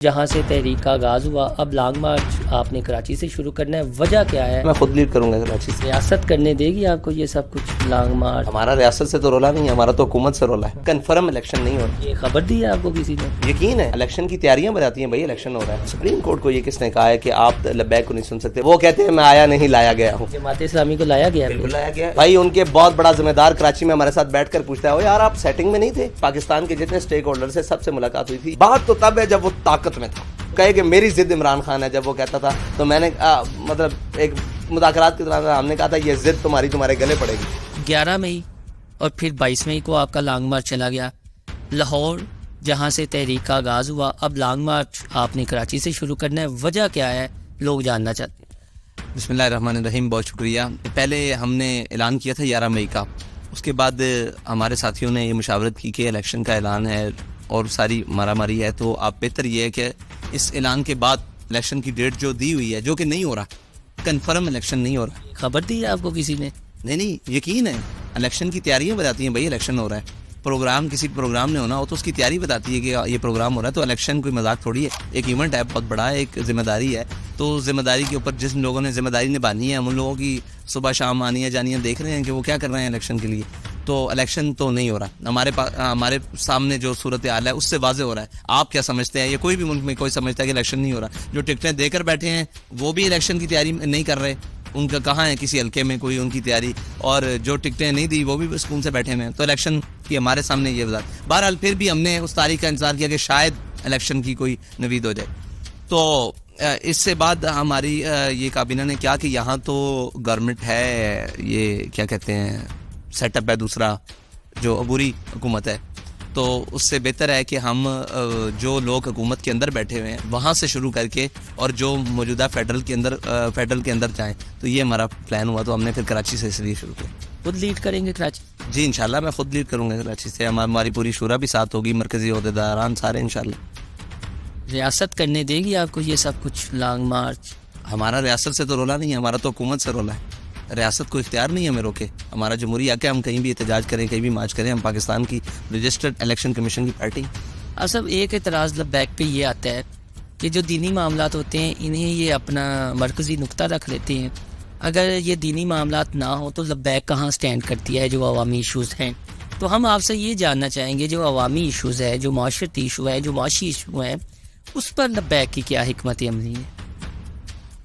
جہاں سے تحریک کا آغاز ہوا، اب لانگ مارچ آپ نے کراچی سے شروع کرنا ہے، وجہ کیا ہے؟ میں خود لیڈ کروں گا کراچی سے۔ ریاست کرنے دے گی آپ کو یہ سب کچھ لانگ مارچ؟ ہمارا ریاست سے تو رولا نہیں ہے، ہمارا تو حکومت سے رولا ہے۔ کنفرم الیکشن نہیں ہو رہا۔ یہ خبر دی ہے آپ کو کسی نے؟ یقین ہے، الیکشن کی تیاریاں بتاتی ہیں بھائی الیکشن ہو رہا ہے۔ سپریم کورٹ کو یہ کس نے کہا ہے کہ آپ لبیک کو نہیں سن سکتے؟ وہ کہتے ہیں میں آیا نہیں، لایا گیا ہوں۔ جماعت اسلامی کو لایا گیا ہے؟ بالکل لایا گیا ہے بھائی۔ ان کے بہت بڑا ذمہ دار کراچی میں ہمارے ساتھ بیٹھ کر پوچھتا ہے یار آپ سیٹنگ میں نہیں تھے؟ پاکستان کے جتنے اسٹیک ہولڈر سے سب سے ملاقات ہوئی تھی۔ بات تو تب ہے جب وہ طاقت میں تھا۔ کہے کہ میری ضد عمران خان ہے، جب وہ کہتا تھا تو میں نے مطلب ایک مذاکرات کی طرح ہم نے کہا تھا یہ ضد تمہارے گلے پڑے گی۔ 11 مئی اور پھر 22 مئی کو آپ کا لانگ مارچ چلا گیا لاہور، جہاں سے تحریک کا آغاز ہوا، اب لانگ مارچ آپ نے کراچی سے شروع کرنا ہے، وجہ کیا ہے لوگ جاننا چاہتے ہیں؟ بسم اللہ الرحمن الرحیم، بہت شکریہ۔ پہلے ہم نے اعلان کیا تھا 11 مئی کا، اس کے بعد ہمارے ساتھیوں نے یہ مشاورت کی کہ الیکشن کا اعلان ہے اور ساری مارا ماری ہے، تو آپ بہتر یہ ہے کہ اس اعلان کے بعد الیکشن کی ڈیٹ جو دی ہوئی ہے، جو کہ نہیں ہو رہا، کنفرم الیکشن نہیں ہو رہا۔ خبر دی ہے آپ کو کسی نے؟ نہیں، یقین ہے، الیکشن کی تیاریاں بتاتی ہیں بھائی الیکشن ہو رہا ہے۔ پروگرام کسی پروگرام نے ہونا ہو تو اس کی تیاری بتاتی ہے کہ یہ پروگرام ہو رہا ہے، تو الیکشن کوئی مذاق تھوڑی ہے، ایک ایونٹ ہے بہت بڑا ہے، ایک ذمہ داری ہے۔ تو ذمہ داری کے اوپر جن لوگوں نے ذمہ داری نبھانی ہے، ہم ان لوگوں کی صبح شام آنیاں جانیاں دیکھ رہے ہیں کہ وہ کیا کر رہے ہیں الیکشن کے لیے۔ تو الیکشن تو نہیں ہو رہا، ہمارے سامنے جو صورتحال ہے اس سے واضح ہو رہا ہے۔ آپ کیا سمجھتے ہیں؟ یہ کوئی بھی ملک میں کوئی سمجھتا ہے کہ الیکشن نہیں ہو رہا؟ جو ٹکٹیں دے کر بیٹھے ہیں وہ بھی الیکشن کی تیاری نہیں کر رہے، ان کا کہاں ہے کسی حلقے میں کوئی ان کی تیاری، اور جو ٹکٹیں نہیں دی وہ بھی سکون سے بیٹھے ہوئے ہیں۔ تو الیکشن کی ہمارے سامنے یہ وضاحت۔ بہرحال پھر بھی ہم نے اس تاریخ کا انتظار کیا کہ شاید الیکشن کی کوئی نوید ہو جائے۔ تو اس سے بعد ہماری یہ کابینہ نے کیا کہ یہاں تو گورنمنٹ ہے، یہ کیا کہتے ہیں سیٹ اپ ہے دوسرا جو عبوری حکومت ہے، تو اس سے بہتر ہے کہ ہم جو لوگ حکومت کے اندر بیٹھے ہوئے ہیں وہاں سے شروع کر کے اور جو موجودہ فیڈرل کے اندر جائیں۔ تو یہ ہمارا پلان ہوا، تو ہم نے پھر کراچی سے اس لیے شروع کیا۔ خود لیڈ کریں گے کراچی؟ جی انشاءاللہ میں خود لیڈ کروں گا کراچی سے، ہماری پوری شورا بھی ساتھ ہوگی، مرکزی عہدیداران سارے انشاءاللہ۔ ریاست کرنے دے گی آپ کو یہ سب کچھ لانگ مارچ؟ ہمارا ریاست سے تو رولا نہیں ہے، ہمارا تو حکومت سے رولا ہے۔ ریاست کو اختیار نہیں ہے ہمیں روکے، ہمارا جمہوری حق ہے، ہم کہیں بھی احتجاج کریں، کہیں بھی مارچ کریں، ہم پاکستان کی رجسٹرڈ الیکشن کمیشن کی پارٹی۔ اصل ایک اعتراض لبیک پہ یہ آتا ہے کہ جو دینی معاملات ہوتے ہیں انہیں یہ اپنا مرکزی نقطہ رکھ لیتے ہیں، اگر یہ دینی معاملات نہ ہوں تو لبیک کہاں سٹینڈ کرتی ہے جو عوامی ایشوز ہیں؟ تو ہم آپ سے یہ جاننا چاہیں گے جو عوامی ایشوز ہے، جو معاشرتی ایشو ہے، جو معاشی ایشو ہے، اس پر لبیک کی کیا حکمت عملی ہے؟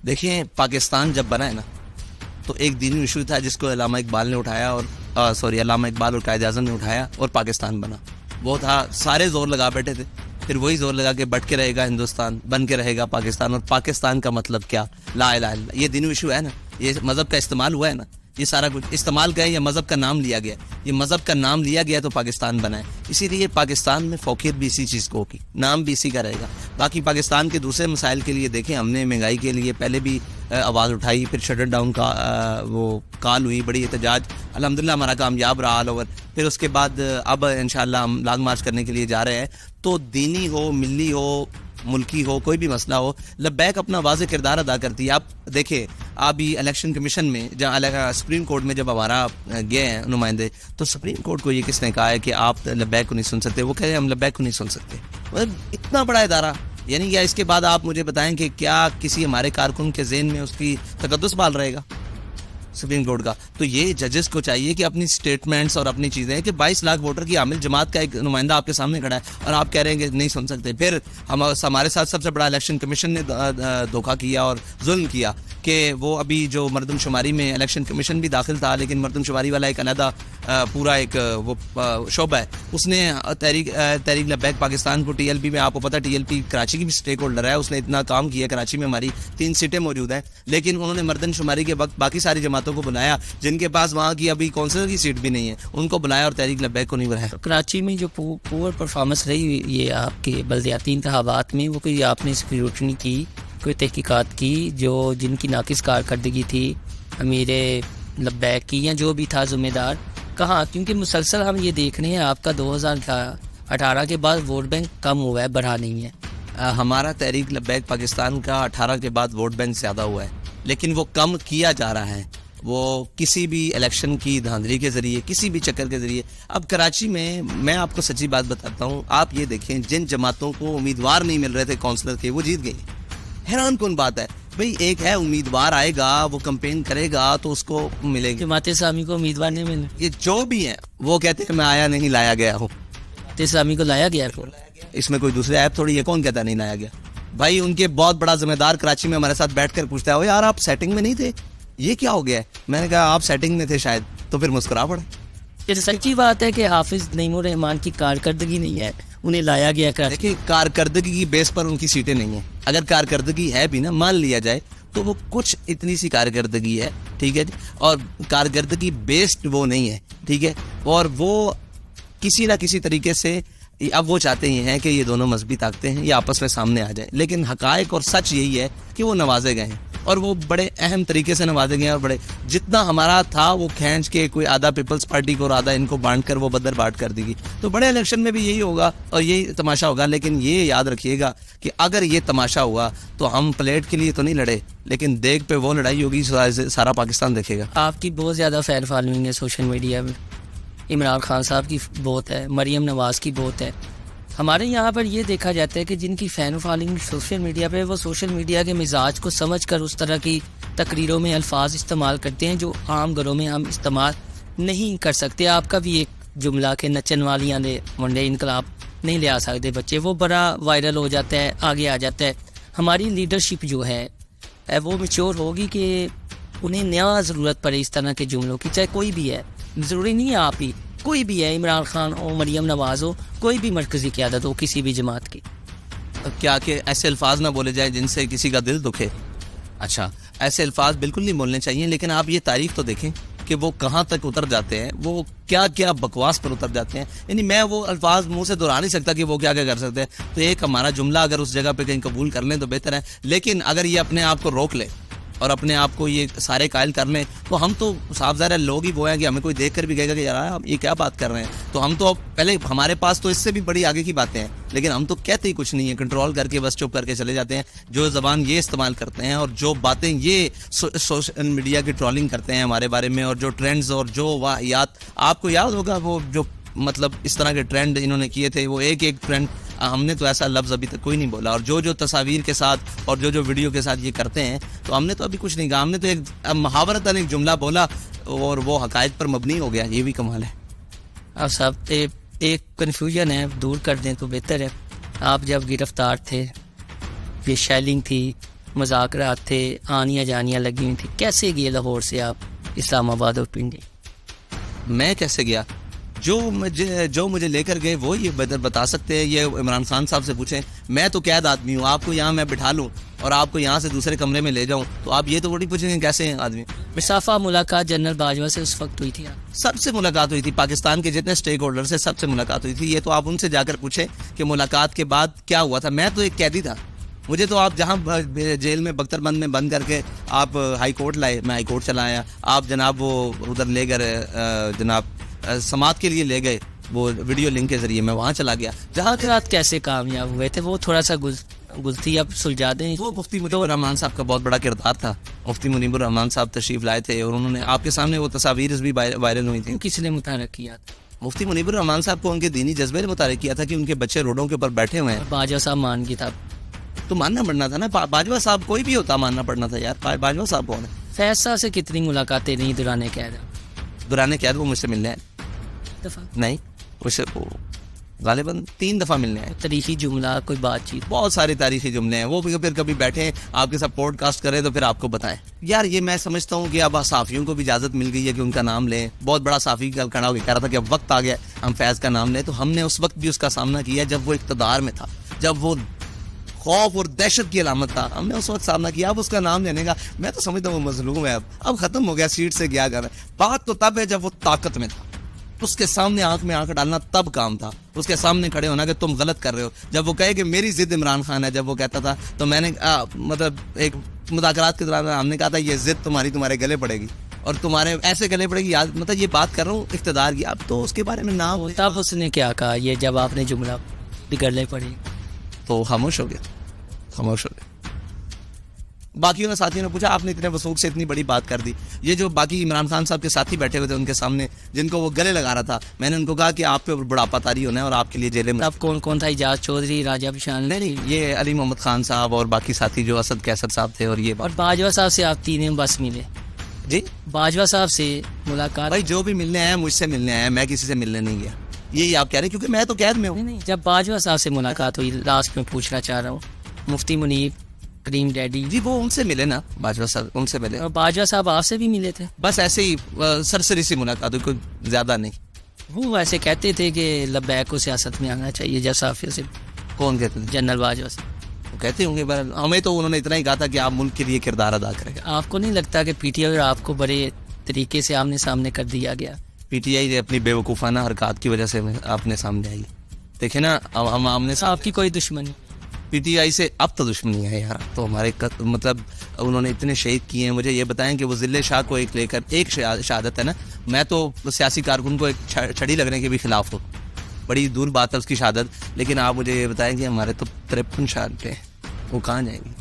دیکھیں پاکستان جب بنا ہے نا تو ایک دینی ایشو تھا جس کو علامہ اقبال نے اٹھایا اور علامہ اقبال اور قائد اعظم نے اٹھایا اور پاکستان بنا۔ وہ تھا سارے زور لگا بیٹھے تھے، پھر وہی زور لگا کہ بٹ کے رہے گا ہندوستان، بن کے رہے گا پاکستان، اور پاکستان کا مطلب کیا؟ لا الہ الا اللہ۔ یہ دینی ایشو ہے نا، یہ مذہب کا استعمال ہوا ہے نا، یہ سارا کچھ استعمال کا ہے یا مذہب کا نام لیا گیا؟ یہ مذہب کا نام لیا گیا تو پاکستان بنا ہے، اسی لیے پاکستان میں فوقیت بھی اسی چیز کو ہوگی، نام بھی اسی کا رہے گا۔ باقی پاکستان کے دوسرے مسائل کے لیے دیکھیں، ہم نے مہنگائی کے لیے پہلے بھی آواز اٹھائی، پھر شٹر ڈاؤن کا وہ کال ہوئی، بڑی احتجاج الحمدللہ ہمارا کامیاب رہا آل اوور۔ پھر اس کے بعد اب انشاءاللہ ہم لانگ مارچ کرنے کے لیے جا رہے ہیں۔ تو دینی ہو، ملی ہو، ملکی ہو، کوئی بھی مسئلہ ہو، لبیک اپنا واضح کردار ادا کرتی ہے۔ آپ دیکھیں ابھی الیکشن کمیشن میں جہاں سپریم کورٹ میں جب ہمارا گئے ہیں نمائندے، تو سپریم کورٹ کو یہ کس نے کہا ہے کہ آپ لبیک کو نہیں سن سکتے؟ وہ کہہ رہے ہیں ہم لبیک کو نہیں سن سکتے۔ مطلب اتنا بڑا ادارہ، یعنی یا اس کے بعد آپ مجھے بتائیں کہ کیا کسی ہمارے کارکن کے ذہن میں اس کی تقدس بحال رہے گا سپریم کورٹ کا؟ تو یہ ججز کو چاہیے کہ اپنی سٹیٹمنٹس اور اپنی چیزیں کہ 22 لاکھ ووٹر کی حامل جماعت کا ایک نمائندہ آپ کے سامنے کھڑا ہے اور آپ کہہ رہے ہیں کہ نہیں سن سکتے۔ پھر ہمارے ساتھ سب سے بڑا الیکشن کمیشن نے دھوکہ کیا اور ظلم کیا کہ وہ ابھی جو مردم شماری میں الیکشن کمیشن بھی داخل تھا، لیکن مردم شماری والا ایک علیحدہ پورا ایک وہ شعبہ ہے، اس نے تحریک لبیک پاکستان کو ٹی ایل پی میں، آپ کو پتہ ٹی ایل پی کراچی کی بھی اسٹیک ہولڈر ہے، اس نے اتنا کام کیا، کراچی میں ہماری 3 سیٹیں موجود ہیں، لیکن انہوں نے مردم شماری کے وقت باقی ساری جماعتوں کو بلایا جن کے پاس وہاں کی ابھی کونسلر کی سیٹ بھی نہیں ہے، ان کو بلایا اور تحریک لبیک کو نہیں بلایا۔ کراچی میں جو پور پرفارمنس رہی یہ آپ کے بلدیاتی انتخابات میں، وہ کوئی آپ نے اسکروٹنی کی، کوئی تحقیقات کی جو جن کی ناقص کارکردگی تھی امیر لبیک کی یا جو بھی تھا ذمہ دار، کہاں؟ کیونکہ مسلسل ہم یہ دیکھ رہے ہیں آپ کا 2018 کے بعد ووٹ بینک کم ہوا ہے، بڑھا نہیں ہے۔ ہمارا تحریک لبیک پاکستان کا 18 کے بعد ووٹ بینک زیادہ ہوا ہے، لیکن وہ کم کیا جا رہا ہے۔ وہ کسی بھی الیکشن کی دھاندلی کے ذریعے, کسی بھی چکر کے ذریعے. اب کراچی میں آپ کو سچی بات بتاتا ہوں, آپ یہ دیکھیں جن جماعتوں کو امیدوار نہیں مل رہے تھے کونسلر کے, وہ جیت گئی. حیران کن بات ہے بھئی, ایک ہے امیدوار آئے گا, وہ کمپین کرے گا تو اس کو ملے گی. جماعت اسلامی کو امیدوار نہیں ملے, یہ جو بھی ہیں وہ کہتے ہیں میں آیا نہیں لایا گیا ہوں. جماعت اسلامی کو لایا گیا ہے. اس میں کوئی دوسرے ایپ تھوڑی ہے, کون کہتا نہیں لایا گیا. بھائی ان کے بہت بڑا ذمہ دار کراچی میں ہمارے ساتھ بیٹھ کر پوچھتا ہے یار آپ سیٹنگ میں نہیں تھے, یہ کیا ہو گیا ہے. میں نے کہا آپ سیٹنگ میں تھے شاید, تو پھر مسکرا پڑے. یہ سچی بات ہے کہ حافظ نعیم الرحمان کی کارکردگی نہیں ہے, انہیں لایا گیا. دیکھیں کارکردگی کی بیس پر ان کی سیٹیں نہیں ہیں. اگر کارکردگی ہے بھی نا, مان لیا جائے, تو وہ کچھ اتنی سی کارکردگی ہے, ٹھیک ہے جی, اور کارکردگی بیسڈ وہ نہیں ہے, ٹھیک ہے. اور وہ کسی نہ کسی طریقے سے اب وہ چاہتے ہی ہیں کہ یہ دونوں مذہبی طاقتیں ہیں یہ آپس میں سامنے آ جائیں, لیکن حقائق اور سچ یہی ہے کہ وہ نوازے گئے ہیں, اور وہ بڑے اہم طریقے سے نوازے گئے ہیں. اور بڑے جتنا ہمارا تھا وہ کھینچ کے کوئی آدھا پیپلز پارٹی کو اور آدھا ان کو بانٹ کر وہ بدر بانٹ کر دی گئی. تو بڑے الیکشن میں بھی یہی ہوگا اور یہی تماشا ہوگا. لیکن یہ یاد رکھیے گا کہ اگر یہ تماشا ہوا تو ہم پلیٹ کے لیے تو نہیں لڑے, لیکن دیگ پہ وہ لڑائی ہوگی سارا پاکستان دیکھے گا. آپ کی بہت زیادہ فین فالوئنگ ہے سوشل میڈیا میں, عمران خان صاحب کی بہت ہے, مریم نواز کی بہت ہے. ہمارے یہاں پر یہ دیکھا جاتا ہے کہ جن کی فین فالوئنگ سوشل میڈیا پہ, وہ سوشل میڈیا کے مزاج کو سمجھ کر اس طرح کی تقریروں میں الفاظ استعمال کرتے ہیں جو عام گھروں میں ہم استعمال نہیں کر سکتے. آپ کا بھی ایک جملہ کہ نچن والیاں دے منڈے انقلاب نہیں لے آ سکتے بچے, وہ بڑا وائرل ہو جاتا ہے, آگے آ جاتا ہے. ہماری لیڈرشپ جو ہے وہ میچور ہوگی کہ انہیں نیا ضرورت پڑے اس طرح کے جملوں کی, چاہے کوئی بھی ہے, ضروری نہیں ہے آپ ہی, کوئی بھی ہے, عمران خان ہو, مریم نواز ہو, کوئی بھی مرکزی قیادت ہو کسی بھی جماعت کی. کیا کہ ایسے الفاظ نہ بولے جائیں جن سے کسی کا دل دکھے. اچھا, ایسے الفاظ بالکل نہیں بولنے چاہیے, لیکن آپ یہ تاریخ تو دیکھیں کہ وہ کہاں تک اتر جاتے ہیں, وہ کیا کیا بکواس پر اتر جاتے ہیں. یعنی میں وہ الفاظ منہ سے دہرا نہیں سکتا کہ وہ کیا کیا کر سکتے ہیں. تو ایک ہمارا جملہ اگر اس جگہ پہ کہیں قبول کر لیں تو بہتر ہے, لیکن اگر یہ اپنے آپ کو روک لے اور اپنے آپ کو یہ سارے قائل کر لیں تو ہم تو صاف ظاہر ہے لوگ ہی وہ ہیں کہ ہمیں کوئی دیکھ کر بھی کہے گا کہ یار آپ یہ کیا بات کر رہے ہیں. تو ہم تو پہلے ہمارے پاس تو اس سے بھی بڑی آگے کی باتیں ہیں, لیکن ہم تو کہتے ہی کچھ نہیں ہے, کنٹرول کر کے بس چپ کر کے چلے جاتے ہیں. جو زبان یہ استعمال کرتے ہیں اور جو باتیں یہ سوشل میڈیا کی ٹرولنگ کرتے ہیں ہمارے بارے میں, اور جو ٹرینڈز اور جو واقعات, آپ کو یاد ہوگا وہ جو مطلب اس طرح کے ٹرینڈ انہوں نے کیے تھے, وہ ایک ٹرینڈ ہم نے تو ایسا لفظ ابھی تک کوئی نہیں بولا. اور جو تصاویر کے ساتھ اور جو ویڈیو کے ساتھ یہ کرتے ہیں, تو ہم نے تو ابھی کچھ نہیں کہا, ہم نے تو ایک محاورتاً ایک جملہ بولا اور وہ حقائق پر مبنی ہو گیا. یہ بھی کمال ہے. آپ صاحب ایک کنفیوژن ہے, دور کر دیں تو بہتر ہے. آپ جب گرفتار تھے, یہ شیلنگ تھی, مذاکرات تھے, آنیاں جانیاں لگی ہوئی تھی, کیسے گئے لاہور سے آپ اسلام آباد اور پنڈی؟ میں کیسے گیا, جو مجھے لے کر گئے وہ یہ بتا سکتے ہیں. یہ عمران خان صاحب سے پوچھیں. میں تو قید آدمی ہوں, آپ کو یہاں میں بٹھا لوں اور آپ کو یہاں سے دوسرے کمرے میں لے جاؤں, تو آپ یہ تو بڑی پوچھیں گے کیسے ہیں آدمی. مسافہ ملاقات جنرل باجوہ سے اس وقت ہوئی تھی, سب سے ملاقات ہوئی تھی, پاکستان کے جتنے اسٹیک ہولڈر سے سب سے ملاقات ہوئی تھی. یہ تو آپ ان سے جا کر پوچھیں کہ ملاقات کے بعد کیا ہوا تھا. میں تو ایک قیدی تھا, مجھے تو آپ جہاں جیل میں بختر بند میں بند کر کے آپ ہائی کورٹ لائے, میں ہائی کورٹ چلا آیا. آپ جناب وہ ادھر لے کر جناب سماعت کے لیے لے گئے, وہ ویڈیو لنک کے ذریعے میں وہاں چلا گیا. جہاں رات کیسے کامیاب ہوئے تھے, وہ تھوڑا سا گلتی اب سلجھا دیں. وہ مفتی منیب الرحمان صاحب کا بہت بڑا کردار تھا. مفتی منیب الرحمان صاحب تشریف لائے تھے اور انہوں نے آپ کے سامنے وہ تصاویر بھی وائرل ہوئی تھیں. کس نے متحرک کیا تھا؟ مفتی منیب الرحمان صاحب کو ان کے دینی جذبے نے متحرک کیا تھا کہ ان کے بچے روڈوں کے اوپر بیٹھے ہوئے ہیں. باجوہ صاحب مان کی تھا, تو ماننا پڑنا تھا نا. باجوہ صاحب کوئی بھی ہوتا ماننا پڑنا تھا یار. باجوہ صاحب کون ہے؟ فیض صاحب سے کتنی ملاقاتیں نہیں دوران قید؟ دوران قید وہ مجھ سے ملنے آئے دفعہ نہیں, اسے غالباً 3 دفعہ ملنے آئے. تاریخی جملہ کوئی بات چیت؟ بہت سارے تاریخی جملے ہیں. وہ پھر کبھی بیٹھے آپ کے ساتھ پوڈ کاسٹ کریں تو پھر آپ کو بتائیں. یار یہ میں سمجھتا ہوں کہ اب صحافیوں کو بھی اجازت مل گئی ہے کہ ان کا نام لیں. بہت بڑا صحافی کھڑا ہو کے کہہ رہا تھا کہ اب وقت آ گیا ہم فیض کا نام لیں, تو ہم نے اس وقت بھی اس کا سامنا کیا جب وہ اقتدار میں تھا, جب وہ خوف اور دہشت کی علامت تھا. ہم نے اس وقت سامنا کیا. اب اس کا نام لینے کا میں تو سمجھتا ہوں وہ مظلوم ہے. اب ختم ہو گیا, سیٹ سے گیا کر. بات تو تب ہے جب وہ طاقت میں تھا, اس کے سامنے آنکھ میں آنکھ ڈالنا تب کام تھا. اس کے سامنے کھڑے ہونا کہ تم غلط کر رہے ہو. جب وہ کہے کہ میری ضد عمران خان ہے, جب وہ کہتا تھا, تو میں نے مطلب ایک مذاکرات کے دوران ہم نے کہا تھا یہ ضد تمہارے گلے پڑے گی اور تمہارے ایسے گلے پڑے گی. مطلب یہ بات کر رہا ہوں اقتدار کی. اب تو اس کے بارے میں نہ ہو. تب اس نے کیا کہا یہ جب آپ نے جملہ بگڑنے پڑی؟ تو خاموش ہو گیا. باقیوں نے ساتھیوں نے پوچھا آپ نے اتنے وثوق سے اتنی بڑی بات کر دی. یہ جو باقی عمران خان صاحب کے ساتھی بیٹھے ہوئے تھے ان کے سامنے جن کو وہ گلے لگا رہا تھا, میں نے ان کو کہا کہ آپ پہ بڑھاپا طاری ہونا ہے اور آپ کے لیے جیلیں میں. اب کون کون تھا؟ اعجاز چودھری, راجہ بشان؟ نہیں, یہ علی محمد خان صاحب اور باقی ساتھی جو اسد کیسر صاحب تھے. اور باجوہ صاحب سے آپ تینوں بس ملے؟ جی باجوہ صاحب سے ملاقات؟ بھائی جو بھی ملنے آیا مجھ سے ملنے آیا, میں کسی سے ملنے نہیں گیا. یہی آپ کہہ رہے ہیں کیونکہ میں تو قید میں ہوں. نہیں, جب باجوہ صاحب سے ملاقات ہوئی, لاسٹ میں پوچھنا چاہ رہا ہوں, مفتی منیب, کریم ڈیڈی؟ جی وہ ان سے ملے نا, باجوہ صاحب ان سے ملے. اور باجوہ صاحب آپ سے بھی ملے تھے؟ بس ایسے ہی سرسری سی ملاقات ہوئی, کوئی زیادہ نہیں. وہ ایسے کہتے تھے کہ لبیک کو سیاست میں آنا چاہیے جب صافی سے. کون کہتے تھے؟ جنرل باجوہ سے. وہ کہتے ہوں گے, ہمیں تو انہوں نے اتنا ہی کہا تھا کہ آپ ملک کے لیے کردار ادا کریں. آپ کو نہیں لگتا کہ پی ٹی آئی آپ کو بڑے طریقے سے آمنے سامنے کر دیا گیا؟ پی ٹی آئی اپنی بے وقوفانہ حرکات کی وجہ سے آپنے سامنے آئی. دیکھیں نا, ہم آمنے آپ کی کوئی دشمنی پی ٹی آئی سے اب تو دشمنی ہے یار. تو ہمارے مطلب انہوں نے اتنے شہید کیے ہیں. مجھے یہ بتائیں کہ وہ ذل شاہ کو ایک لے کر ایک شہادت ہے نا, میں تو سیاسی کارکن کو ایک چھڑی لگنے کے بھی خلاف ہوں, بڑی دور بات ہے اس کی شہادت. لیکن آپ مجھے یہ بتائیں کہ ہمارے تو 53 شہادتیں ہیں, وہ کہاں جائیں گی؟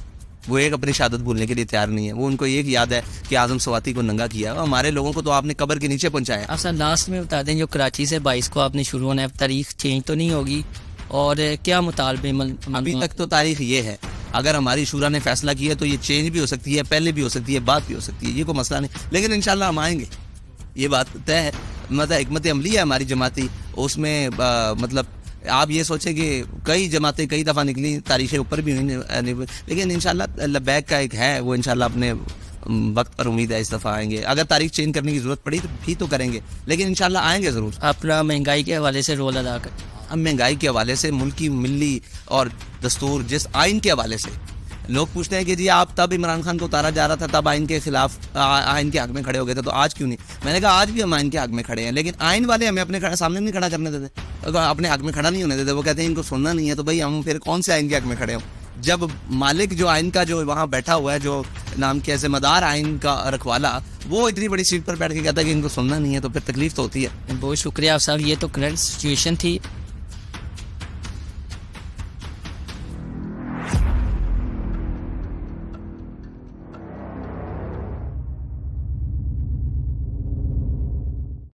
وہ ایک اپنی شہادت بھولنے کے لیے تیار نہیں ہے. وہ ان کو ایک یاد ہے کہ اعظم سواتی کو ننگا کیا. ہمارے لوگوں کو تو آپ نے قبر کے نیچے پہنچایا. آپ سر لاسٹ میں بتا دیں, جو کراچی سے 22 کو آپ نے شروع ہونا ہے, تاریخ چینج تو نہیں ہوگی؟ اور کیا مطالبے ابھی تک تو تاریخ یہ ہے, اگر ہماری شورا نے فیصلہ کیا تو یہ چینج بھی ہو سکتی ہے, پہلے بھی ہو سکتی ہے, بات بھی ہو سکتی ہے, یہ کوئی مسئلہ نہیں. لیکن انشاءاللہ ہم آئیں گے, یہ بات طے ہے. مطلب حکمت عملی ہے ہماری جماعتی, اس میں مطلب آپ یہ سوچیں کہ کئی جماعتیں کئی دفعہ نکلی, تاریخیں اوپر بھی ہوئی, لیکن انشاءاللہ لبیک کا ایک ہے, وہ انشاءاللہ اپنے وقت پر امید ہے اس دفعہ آئیں گے. اگر تاریخ چینج کرنے کی ضرورت پڑی تو بھی تو کریں گے, لیکن انشاءاللہ آئیں گے ضرور. اپنا مہنگائی کے حوالے سے رول ادا کر. اب مہنگائی کے حوالے سے, ملکی ملی اور دستور جس آئین کے حوالے سے لوگ پوچھتے ہیں کہ جی آپ تب عمران خان کو اتارا جا رہا تھا, تب آئین کے خلاف, آئین کے حق میں کھڑے ہو گئے تھے, تو آج کیوں نہیں؟ میں نے کہا آج بھی ہم آئین کے حق میں کھڑے ہیں, لیکن آئین والے ہمیں اپنے سامنے نہیں کھڑا کرنے دیتے, اپنے حق میں کھڑا نہیں ہونے دیتے. وہ کہتے ہیں ان کو سننا نہیں ہے, تو بھائی ہم پھر کون سے آئین کے حق میں کھڑے ہوں؟ جب مالک جو آئین کا جو وہاں بیٹھا ہوا ہے, جو نام کے ذمہ دار آئین کا رکھوالا, وہ اتنی بڑی سیٹ پر بیٹھ کے کہتا ہے کہ ان کو سننا نہیں ہے, تو پھر تکلیف تو ہوتی ہے. بہت شکریہ آپ صاحب. یہ تو کرنٹ سچویشن تھی.